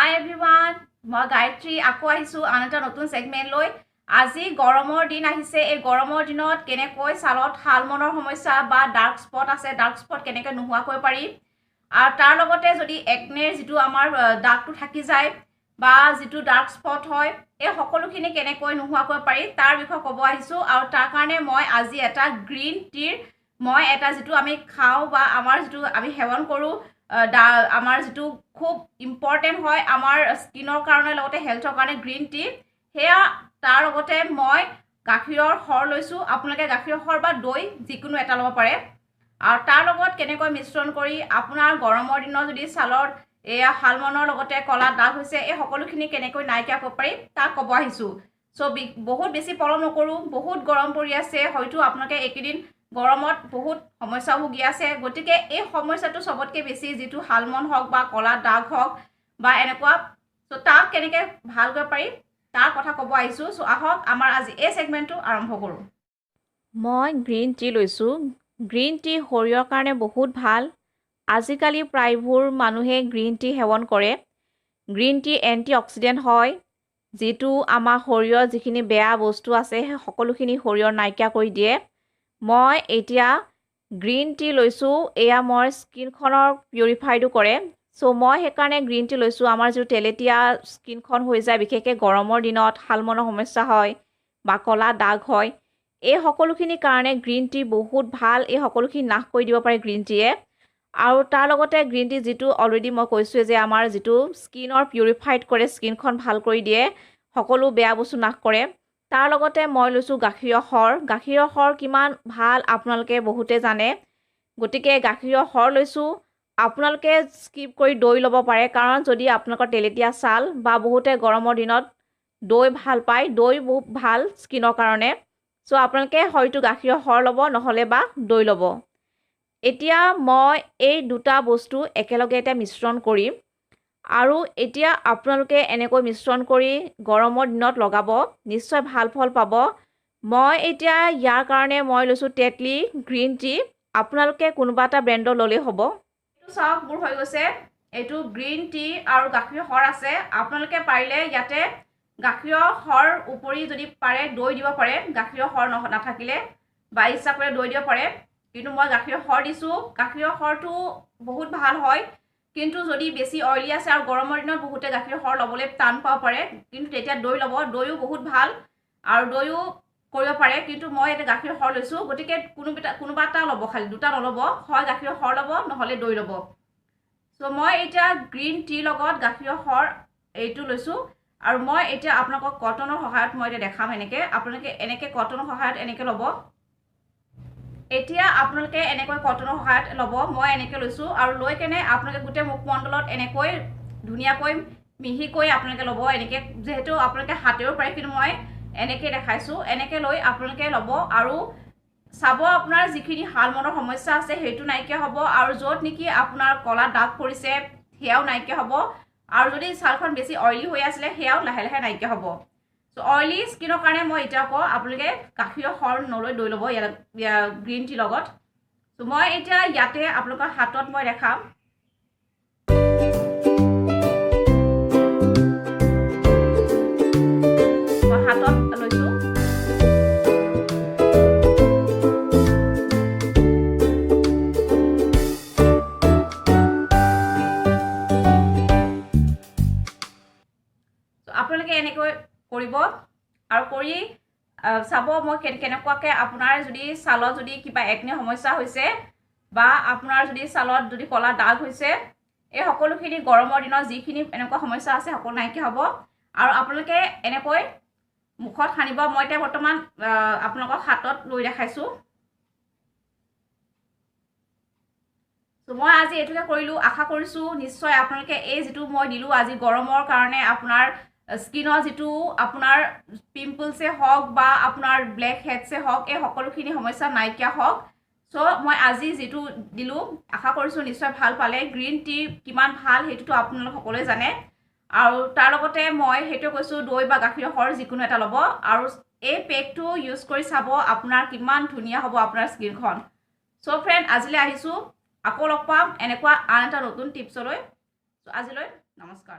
Hi everyone, মই গায়ত্ৰী আকৌ আহিছো আন এটা নতুন সেগমেন্ট লৈ। আজি গৰমৰ দিন আহিছে। এই গৰমৰ দিনত কেনেকৈ ছালত হালমনৰ সমস্যা বা ডাৰ্ক স্পট আছে, ডাৰ্ক স্পট কেনেকৈ নোহোৱা কৰিব পাৰি, আৰু তাৰ লগতে যদি একনেৰ যিটো আমাৰ দাগটো থাকি যায় বা যিটো ডাৰ্ক স্পট হয়, এই সকলোখিনি কেনেকৈ নোহোৱা কৰিব পাৰি তাৰ বিষয়ে ক'ব আহিছো। আৰু তাৰ কাৰণে মই আজি এটা গ্ৰীণ টিৰ মই এটা যিটো আমি খাওঁ বা আমাৰ যিটো আমি সেৱন কৰোঁ, আমাৰ যিটো খুব ইম্পৰ্টেণ্ট হয় আমাৰ স্কিনৰ কাৰণে লগতে হেল্থৰ কাৰণে গ্ৰীণ টি, সেয়া তাৰ লগতে মই গাখীৰৰ সৰ লৈছোঁ। আপোনালোকে গাখীৰৰ সৰ বা দৈ যিকোনো এটা ল'ব পাৰে। আৰু তাৰ লগত কেনেকৈ মিশ্ৰণ কৰি আপোনাৰ গৰমৰ দিনত যদি ছালত এয়া হালমনৰ লগতে কলা দাগ হৈছে, এই সকলোখিনি কেনেকৈ নাইকিয়া কৰিব পাৰি তাক ক'ব আহিছোঁ। বহুত বেছি পলম নকৰোঁ, বহুত গৰম পৰি আছে, হয়তো আপোনালোকে এইকেইদিন গৰমত বহুত সমস্যা ভুগি আছে। গতিকে এই সমস্যাটো চবতকৈ বেছি যিটো হালমন হওক বা কলা দাগ হওক বা এনেকুৱা, তাক কেনেকৈ ভাল কৰিব পাৰি তাৰ কথা ক'ব আহিছোঁ। আহক আমাৰ আজি এই ছেগমেণ্টটো আৰম্ভ কৰোঁ। মই গ্ৰীণ টি লৈছোঁ। গ্ৰীণ টি শৰীৰৰ কাৰণে বহুত ভাল। আজিকালি প্ৰায়বোৰ মানুহে গ্ৰীণ টি সেৱন কৰে। গ্ৰীণ টি এণ্টি অক্সিডেণ্ট হয়, যিটো আমাৰ শৰীৰৰ যিখিনি বেয়া বস্তু আছে সেই সকলোখিনি শৰীৰৰ নাইকিয়া কৰি দিয়ে। মই এতিয়া গ্ৰীণ টি লৈছোঁ। এয়া মোৰ স্কিনখনৰ পিউৰিফাইডো কৰে। মই সেইকাৰণে গ্ৰীণ টি লৈছোঁ। আমাৰ যিটো তেলেতীয়া স্কিনখন হৈ যায়, বিশেষকৈ গৰমৰ দিনত হালমনৰ সমস্যা হয় বা কলা দাগ হয়, এই সকলোখিনিৰ কাৰণে গ্ৰীণ টি বহুত ভাল। এই সকলোখিনি নাশ কৰি দিব পাৰে গ্ৰীণ টিয়ে। আৰু তাৰ লগতে গ্ৰীণ টি যিটো অলৰেডি মই কৈছোঁৱে যে আমাৰ যিটো স্কিনৰ পিউৰিফাইড কৰে, স্কিনখন ভাল কৰি দিয়ে, সকলো বেয়া বস্তু নাশ কৰে। তাৰ লগতে মই লৈছোঁ গাখীৰৰ সৰ। গাখীৰৰ সৰ কিমান ভাল আপোনালোকে বহুতে জানে, গতিকে গাখীৰৰ সৰ লৈছোঁ। আপোনালোকে স্কিপ কৰি দৈ ল'ব পাৰে, কাৰণ যদি আপোনালোকৰ তেলেতীয়া ছাল বা বহুতে গৰমৰ দিনত দৈ ভাল পায়, দৈ বহুত ভাল স্কিনৰ কাৰণে। আপোনালোকে হয়তো গাখীৰৰ সৰ ল'ব, নহ'লে বা দৈ ল'ব। এতিয়া মই এই দুটা বস্তু একেলগে এতিয়া মিশ্ৰণ কৰিম, আৰু এতিয়া আপোনালোকে এনেকৈ মিশ্ৰণ কৰি গৰমৰ দিনত লগাব, নিশ্চয় ভাল ফল পাব। মই এতিয়া ইয়াৰ কাৰণে মই লৈছোঁ টেটলি গ্ৰীণ টি। আপোনালোকে কোনোবা এটা ব্ৰেণ্ডৰ ল'লেই হ'ব। এইটো চাওক, মোৰ হৈ গৈছে। এইটো গ্ৰীণ টি আৰু গাখীৰ সৰ আছে। আপোনালোকে পাৰিলে ইয়াতে গাখীৰৰ সৰ উপৰি যদি পাৰে দৈ দিব পাৰে, গাখীৰৰ সৰ নাথাকিলে বা ইচ্ছা কৰিলে দৈ দিব পাৰে। কিন্তু মই গাখীৰৰ সৰ দিছোঁ। গাখীৰৰ সৰটো বহুত ভাল হয়, কিন্তু যদি বেছি অইলি আছে আৰু গৰমৰ দিনত বহুতে গাখীৰৰ সৰ ল'বলৈ টান পাব পাৰে, কিন্তু তেতিয়া দৈ ল'ব। দৈও বহুত ভাল আৰু দৈও কৰিব পাৰে, কিন্তু মই এতিয়া গাখীৰৰ সৰ লৈছোঁ। গতিকে কোনোবা এটা ল'ব, খালি দুটা নল'ব, হয় গাখীৰৰ সৰ ল'ব নহ'লে দৈ ল'ব। মই এতিয়া গ্ৰীণ টিৰ লগত গাখীৰৰ সৰ এইটো লৈছোঁ। আৰু মই এতিয়া আপোনালোকক কটনৰ সহায়ত মই এতিয়া দেখাম। আপোনালোকে এনেকৈ কটনৰ সহায়ত এনেকৈ ল'ব। এতিয়া আপোনালোকে এনেকৈ কটনৰ সহায়ত ল'ব। মই এনেকৈ লৈছোঁ, আৰু লৈ কেনে আপোনালোকে গোটেই মুখমণ্ডলত এনেকৈ ধুনীয়াকৈ মিহিকৈ আপোনালোকে ল'ব। এনেকৈ যিহেতু আপোনালোকে হাতেও পাৰে, কিন্তু মই এনেকৈ দেখাইছোঁ। এনেকৈ লৈ আপোনালোকে ল'ব আৰু চাব আপোনাৰ যিখিনি হালমনৰ সমস্যা আছে সেইটো নাইকিয়া হ'ব, আৰু য'ত নেকি আপোনাৰ কলা দাগ পৰিছে সেয়াও নাইকিয়া হ'ব, আৰু যদি ছালখন বেছি অইলি হৈ আছিলে সেয়াও লাহে লাহে নাইকিয়া হ'ব। অইলি স্কিনৰ কাৰণে মই এতিয়া কওঁ আপোনালোকে গাখীৰৰ সৰ নলৈ দৈ ল'ব গ্ৰীণ টিৰ লগত। মই এতিয়া ইয়াতে আপোনালোকৰ হাতত মই দেখাম। মই হাতত লৈছোঁ। আপোনালোকে এনেকৈ কৰিব, আৰু কৰি চাব মই কেনেকুৱাকৈ আপোনাৰ যদি ছালত যদি কিবা একনে সমস্যা হৈছে বা আপোনাৰ যদি ছালত যদি কলা দাগ হৈছে, এই সকলোখিনি গৰমৰ দিনত যিখিনি এনেকুৱা সমস্যা আছে সকলো নাইকিয়া হ'ব। আৰু আপোনালোকে এনেকৈ মুখত সানিব। মই এতিয়া বৰ্তমান আপোনালোকক হাতত লৈ দেখাইছোঁ। মই আজি এইটোকে কৰিলোঁ। আশা কৰিছোঁ নিশ্চয় আপোনালোকে এই যিটো মই দিলোঁ আজি গৰমৰ কাৰণে আপোনাৰ স্কিনৰ যিটো আপোনাৰ পিম্পলছে হওক বা আপোনাৰ ব্লেক হেডছে হওক, এই সকলোখিনি সমস্যা নাইকিয়া হওক। মই আজি যিটো দিলোঁ আশা কৰিছোঁ নিশ্চয় ভাল পালে। গ্ৰীণ টি কিমান ভাল সেইটোতো আপোনালোক সকলোৱে জানে, আৰু তাৰ লগতে মই সেইটো কৈছোঁ দৈ বা গাখীৰৰ সৰ যিকোনো এটা ল'ব, আৰু এই পেকটো ইউজ কৰি চাব আপোনাৰ কিমান ধুনীয়া হ'ব আপোনাৰ স্কিনখন। ফ্ৰেণ্ড, আজিলৈ আহিছোঁ। আকৌ লগ পাম এনেকুৱা আন এটা নতুন টিপছলৈ। আজিলৈ নমস্কাৰ।